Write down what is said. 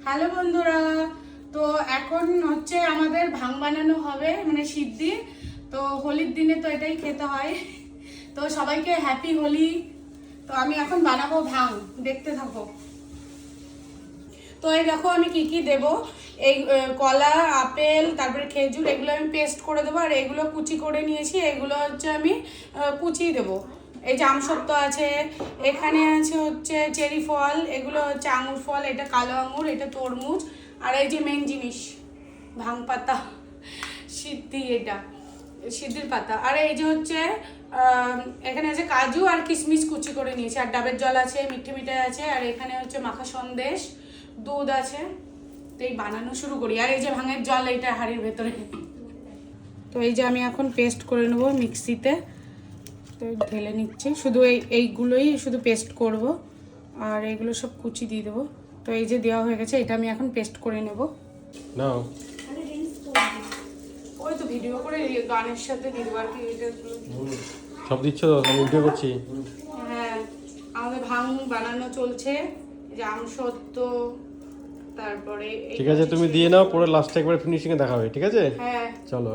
Hello বন্ধুরা, তো এখন হচ্ছে আমাদের ভাং বানানো হবে, মানে সিদ্ধি। তো হোলির দিনে তো এটাই খেতে হয়। তো সবাইকে হ্যাপি হোলি। তো আমি এখন বানাবো ভাং, দেখতে থাকো। তো এই দেখো আমি কি কি দেব। এই কলা, আপেল, তারপরে খেজুর, এগুলো আমি পেস্ট করে দেবো। আর এগুলো কুচি করে নিয়েছি, এগুলো হচ্ছে আমি কুচিয়ে দেবো। এই যে আমসত্ত্ব আছে, এখানে আছে হচ্ছে চেরি ফল, এগুলো হচ্ছে আঙুর ফল, এটা কালো আঙুর, এটা তরমুজ। আর এই যে মেন জিনিস ভাং পাতা, সিদ্ধি, এটা সিদ্ধির পাতা। আর এই যে হচ্ছে এখানে আছে কাজু আর কিশমিশ কুচি করে নিয়েছি। আর ডাবের জল আছে, মিঠে মিঠাই আছে। আর এখানে হচ্ছে মাখা সন্দেশ, দুধ আছে। তো এই বানানো শুরু করি। আর এই যে ভাঙের জল, এইটা হাঁড়ির ভেতরে। তো এই যে আমি এখন পেস্ট করে নেব মিক্সিতে। তো ঢেলে নিচ্ছি, শুধু এইগুলোই শুধু পেস্ট করব। আর এগুলো সব কুচি দিয়ে দেবো। তো এই যে দেওয়া হয়ে গেছে, এটা আমি এখন পেস্ট করে নেব। নাও ওই তো ভিডিও করে গানের সাথে দিয়ে দেবো আর কি। এটা সব দিচ্ছ তো, আমি ভিডিও করছি। হ্যাঁ, আমাদের ভাং বানানো চলছে। এই যে আমসত্ত্ব, তারপরে ঠিক আছে, তুমি দিয়ে নাও, পরে লাস্টে একবার ফিনিশিং এ দেখাবে, ঠিক আছে? হ্যাঁ। চলো।